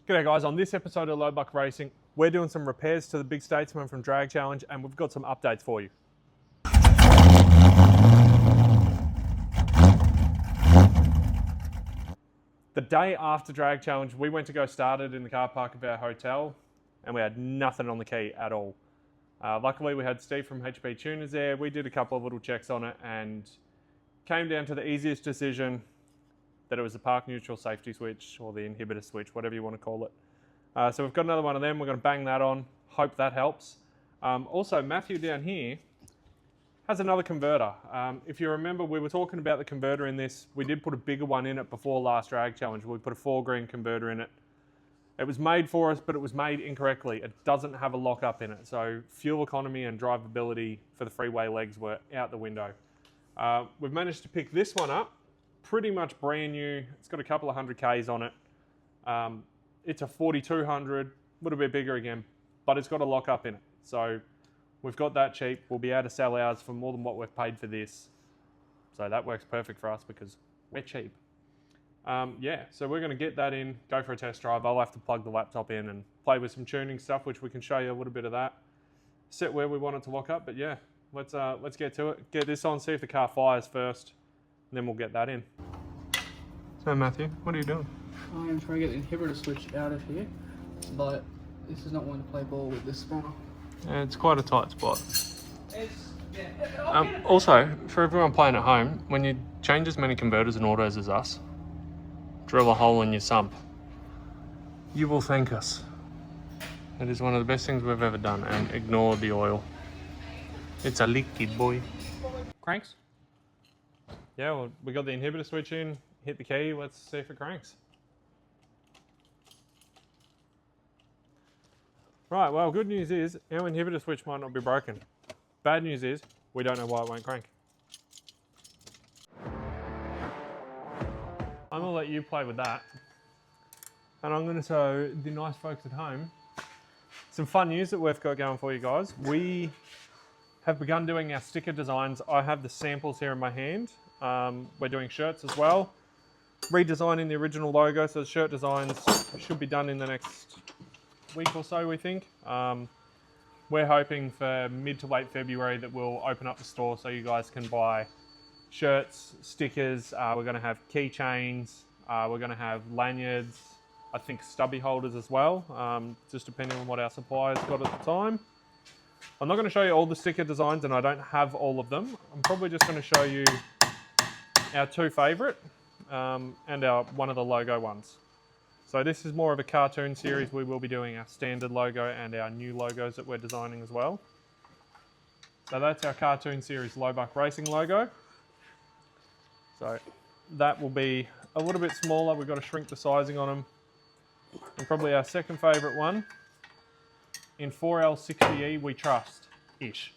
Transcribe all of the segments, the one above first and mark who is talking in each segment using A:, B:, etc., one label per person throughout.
A: G'day guys, on this episode of Low Buck Racing, we're doing some repairs to the big Statesman from Drag Challenge and we've got some updates for you. The day after Drag Challenge, we went to go start it in the car park of our hotel and we had nothing on the key at all. Luckily we had Steve from HP Tuners there. We did a couple of little checks on it and came down to the easiest decision, that it was the park neutral safety switch or the inhibitor switch, whatever you want to call it. So we've got another one of them. We're going to bang that on. Hope that helps. Also, Matthew down here has another converter. If you remember, we were talking about the converter in this. We did put a bigger one in it before last Drag Challenge. We put a 4-green converter in it. It was made for us, but it was made incorrectly. It doesn't have a lockup in it. So fuel economy and drivability for the freeway legs were out the window. We've managed to pick this one up. Pretty much brand new. It's got a couple of 100Ks on it. It's a 4200, a little bit bigger again, but it's got a lockup in it. So we've got that cheap. We'll be able to sell ours for more than what we've paid for this. So that works perfect for us because we're cheap. Yeah, so we're going to get that in, go for a test drive. I'll have to plug the laptop in and play with some tuning stuff, which we can show you a little bit of that. Set where we want it to lock up, but yeah, let's get to it. Get this on, see if the car fires first. And then we'll get that in. So Matthew, what are you doing?
B: I am trying to get the inhibitor switch out of here, but this is not one to play ball with this spanner.
A: Yeah, it's quite a tight spot. Also, for everyone playing at home, when you change as many converters and autos as us, drill a hole in your sump, you will thank us. It is one of the best things we've ever done, and ignore the oil. It's a liquid, boy. Cranks? Yeah, well, we got the inhibitor switch in, hit the key, let's see if it cranks. Right, well, good news is our inhibitor switch might not be broken. Bad news is we don't know why it won't crank. I'm gonna let you play with that. And I'm gonna show the nice folks at home some fun news that we've got going for you guys. We have begun doing our sticker designs. I have the samples here in my hand. We're doing shirts as well. Redesigning the original logo, so the shirt designs should be done in the next week or so, we think. We're hoping for mid to late February that we'll open up the store so you guys can buy shirts, stickers. We're going to have keychains. We're going to have lanyards. I think stubby holders as well, just depending on what our suppliers got at the time. I'm not going to show you all the sticker designs, and I don't have all of them. I'm probably just going to show you our two favourite and our one of the logo ones. So this is more of a cartoon series. We will be doing our standard logo and our new logos that we're designing as well. So that's our cartoon series Low Buck Racing logo. So that will be a little bit smaller. We've got to shrink the sizing on them. And probably our second favourite one in 4L60E we trust-ish.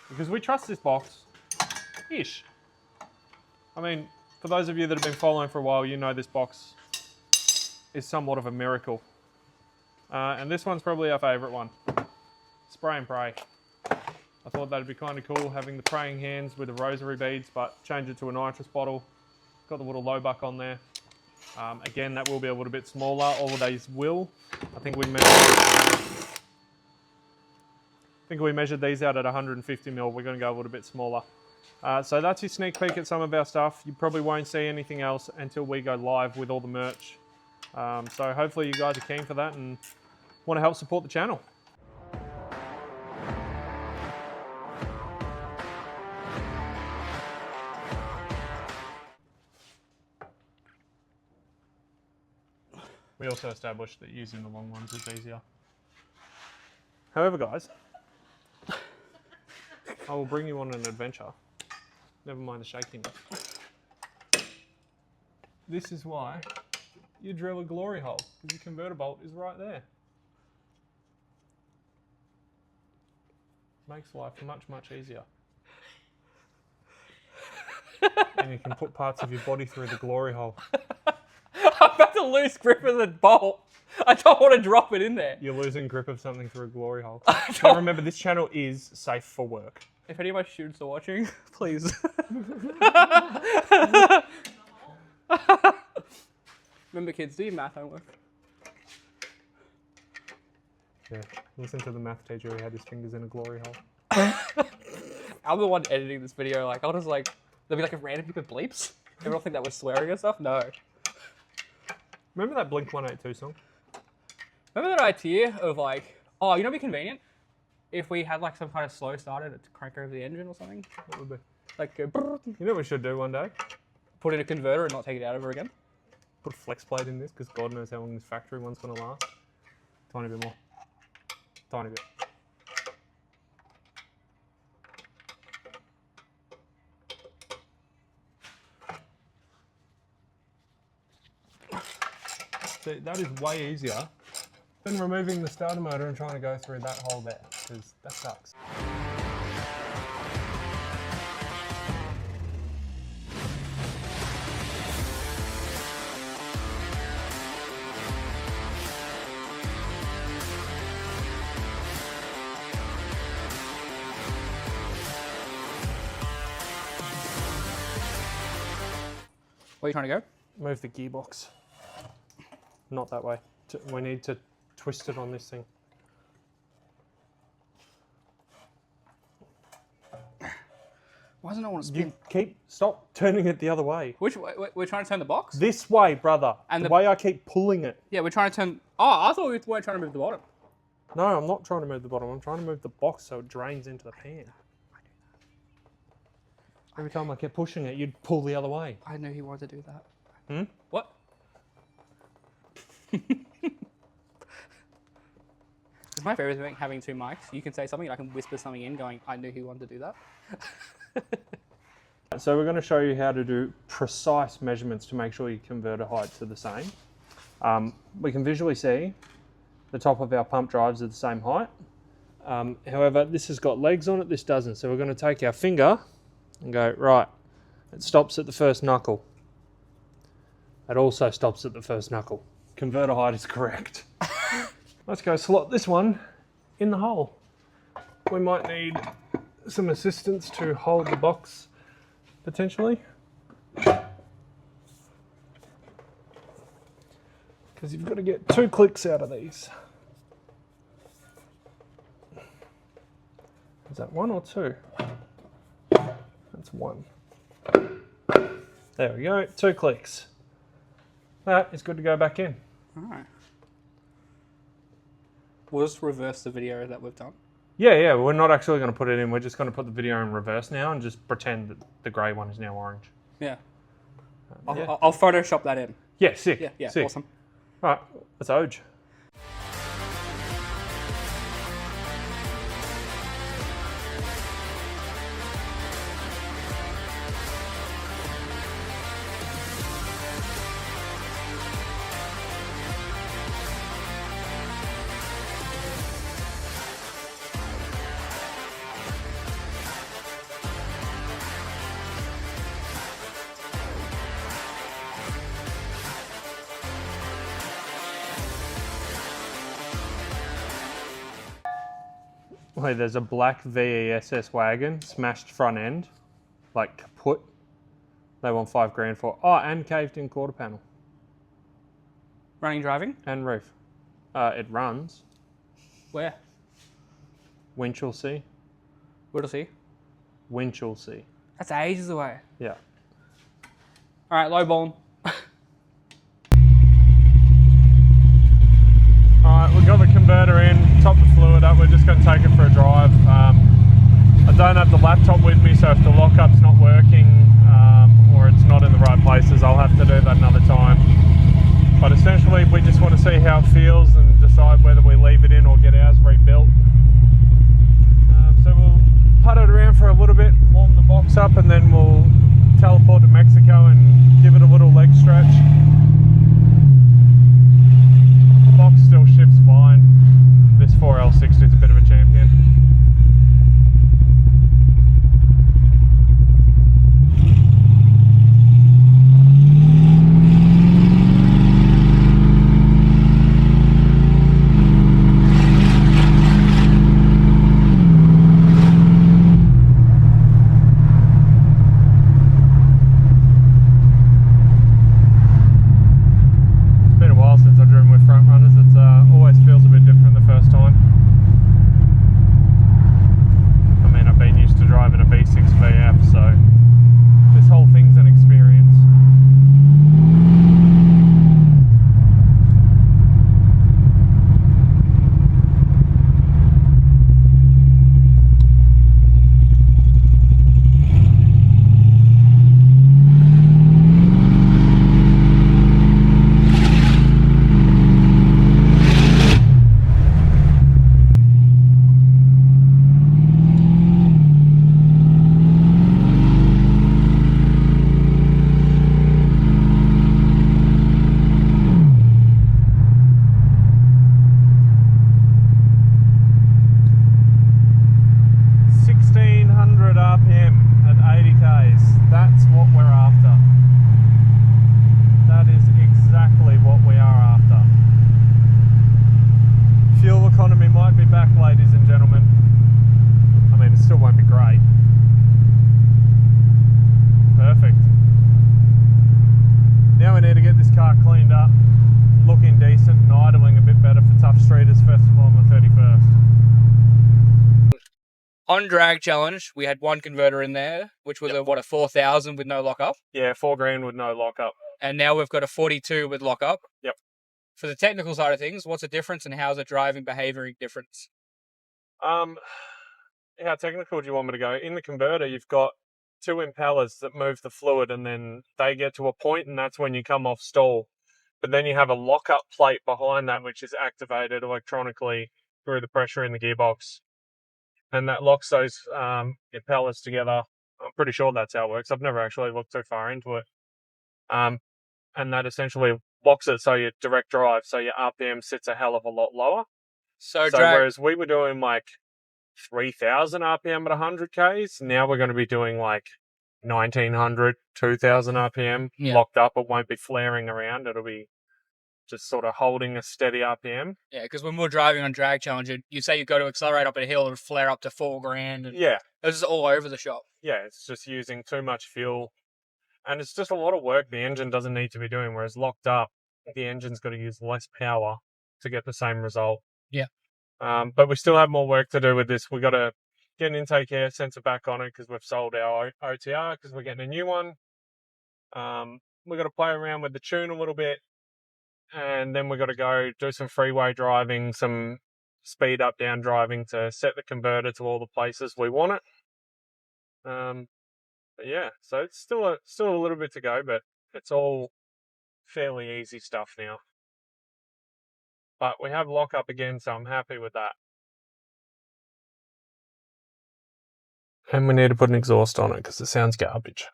A: Because we trust this box-ish. I mean, for those of you that have been following for a while, you know this box is somewhat of a miracle. And this one's probably our favourite one. Spray and pray. I thought that'd be kind of cool, having the praying hands with the rosary beads, but change it to a nitrous bottle. Got the little low buck on there. Again, that will be a little bit smaller. All of these will. I think we measured these out at 150 mil. We're going to go a little bit smaller. So that's your sneak peek at some of our stuff. You probably won't see anything else until we go live with all the merch. So hopefully you guys are keen for that and want to help support the channel. We also established that using the long ones is easier. However, guys, I will bring you on an adventure. Never mind the shaking. This is why you drill a glory hole, because your converter bolt is right there. Makes life much, much easier. And you can put parts of your body through the glory hole.
B: I've got the loose grip of the bolt. I don't want to drop it in there.
A: You're losing grip of something through a glory hole. Now remember, this channel is safe for work.
B: If any of my students are watching, please. Remember kids, do your math homework.
A: Yeah. Listen to the math teacher who had his fingers in a glory hole.
B: I'm the one editing this video. Like, I'll just like, there'll be like a random heap of bleeps. Everyone think that we're swearing and stuff. No.
A: Remember that Blink 182 song?
B: Remember that idea of like, oh, you know, it'd be convenient if we had like some kind of slow starter to crank over the engine or something.
A: What would be?
B: Like, go,
A: You know what we should do one day?
B: put in a converter and not take it out ever again.
A: Put a flex plate in this because God knows how long this factory one's going to last. Tiny bit more. Tiny bit. See, that is way easier than removing the starter motor and trying to go through that hole there, because that sucks.
B: Where are you trying to go?
A: Move the gearbox. Not that way. We need to twist it on this thing.
B: Why doesn't it want to spin?
A: Stop turning it the other way.
B: Which way? We're trying to turn the box?
A: This way, brother.
B: And
A: the way I keep pulling it.
B: Yeah, we're trying to turn... Oh, I thought we were trying to move the bottom.
A: No, I'm not trying to move the bottom. I'm trying to move the box so it drains into the pan. Every time I kept pushing it, you'd pull the other way.
B: I knew he wanted to do that.
A: Hmm?
B: What? It's my favorite thing, having two mics. You can say something and I can whisper something in going, I knew he wanted to do that.
A: So we're going to show you how to do precise measurements to make sure your converter heights are the same. We can visually see the top of our pump drives are the same height. However, this has got legs on it, this doesn't. So we're going to take our finger and go, right, it stops at the first knuckle. It also stops at the first knuckle. Converter height is correct. Let's go slot this one in the hole. We might need some assistance to hold the box potentially. Because you've got to get 2 clicks out of these. Is that 1 or 2? That's 1. There we go, 2 clicks. That is good to go back in.
B: All right. We'll just reverse the video that we've done.
A: Yeah, we're not actually going to put it in. We're just going to put the video in reverse now and just pretend that the grey one is now orange.
B: Yeah.
A: Yeah.
B: I'll Photoshop that in.
A: Yeah, sick.
B: Yeah,
A: sick.
B: awesome.
A: All right, that's Oj. Wait, there's a black VESS wagon, smashed front end, like kaput. They want $5,000 for. Oh, and caved in quarter panel.
B: Running driving?
A: And roof. It runs.
B: Where?
A: Winchelsea.
B: Where'll see?
A: Winchelsea.
B: That's ages away.
A: Yeah.
B: All right, low ball.
A: Alright, we've got the converter in, top the fluid up, we're just going to take it for a drive. I don't have the laptop with me, so if the lockup's not working or it's not in the right places, I'll have to do that another time. But essentially, we just want to see how it feels and decide whether we leave it in or get ours rebuilt. So we'll put it around for a little bit, warm the box up, and then we'll teleport to Mexico and give it a little leg stretch. Box still shifts fine. This 4L60 is a bit of a champion. Tough Streeters Festival on the 31st.
B: On Drag Challenge, we had one converter in there, which was a 4,000 with no lockup.
A: Yeah, $4,000 with no lockup.
B: And now we've got a 42 with lockup.
A: Yep.
B: For the technical side of things, what's the difference and how's the driving behavior difference?
A: How technical do you want me to go? In the converter, you've got two impellers that move the fluid, and then they get to a point, and that's when you come off stall. But then you have a lockup plate behind that, which is activated electronically through the pressure in the gearbox. And that locks those impellers together. I'm pretty sure that's how it works. I've never actually looked too far into it. And that essentially locks it so you direct drive, so your RPM sits a hell of a lot lower. So whereas we were doing like 3,000 RPM at 100 Ks, now we're going to be doing like 1,900, 2,000 RPM locked up. It won't be flaring around. It'll be just sort of holding a steady RPM.
B: Yeah, because when we're driving on Drag Challenge, you say you go to accelerate up a hill and flare up to $4,000. And
A: yeah.
B: This is all over the shop.
A: Yeah, it's just using too much fuel. And it's just a lot of work the engine doesn't need to be doing, whereas locked up, the engine's got to use less power to get the same result.
B: Yeah.
A: But we still have more work to do with this. We've got to get an intake air sensor back on it because we've sold our OTR because we're getting a new one. We've got to play around with the tune a little bit. And then we've got to go do some freeway driving, some speed up down driving to set the converter to all the places we want it. But yeah, so it's still a little bit to go, but it's all fairly easy stuff now. But we have lockup again, so I'm happy with that. And we need to put an exhaust on it because it sounds garbage.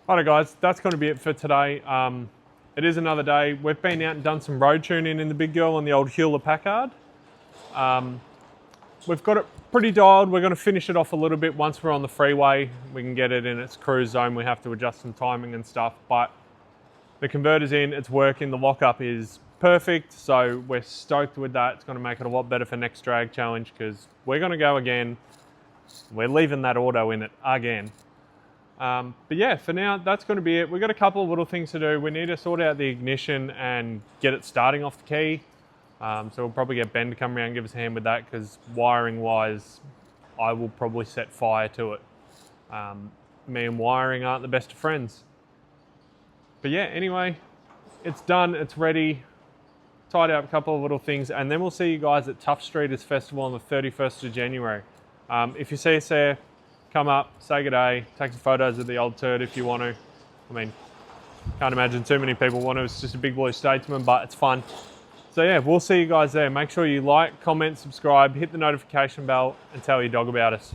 A: Alright guys, that's going to be it for today. It is another day. We've been out and done some road tuning in the big girl on the old Hewlett-Packard. We've got it pretty dialed. We're going to finish it off a little bit once we're on the freeway. We can get it in its cruise zone. We have to adjust some timing and stuff, but the converter's in, it's working. The lockup is perfect, so we're stoked with that. It's going to make it a lot better for next Drag Challenge because we're going to go again. We're leaving that auto in it again. But yeah, for now, that's going to be it. We've got a couple of little things to do. We need to sort out the ignition and get it starting off the key. So we'll probably get Ben to come around and give us a hand with that because wiring wise, I will probably set fire to it. Me and wiring aren't the best of friends. But yeah, anyway, it's done, it's ready. Tied up a couple of little things, and then we'll see you guys at Tough Streeters Festival on the 31st of January. If you see us there, come up, say good day, take some photos of the old turd if you want to. I mean, can't imagine too many people want to. It's just a big blue Statesman, but it's fun. So yeah, we'll see you guys there. Make sure you like, comment, subscribe, hit the notification bell, and tell your dog about us.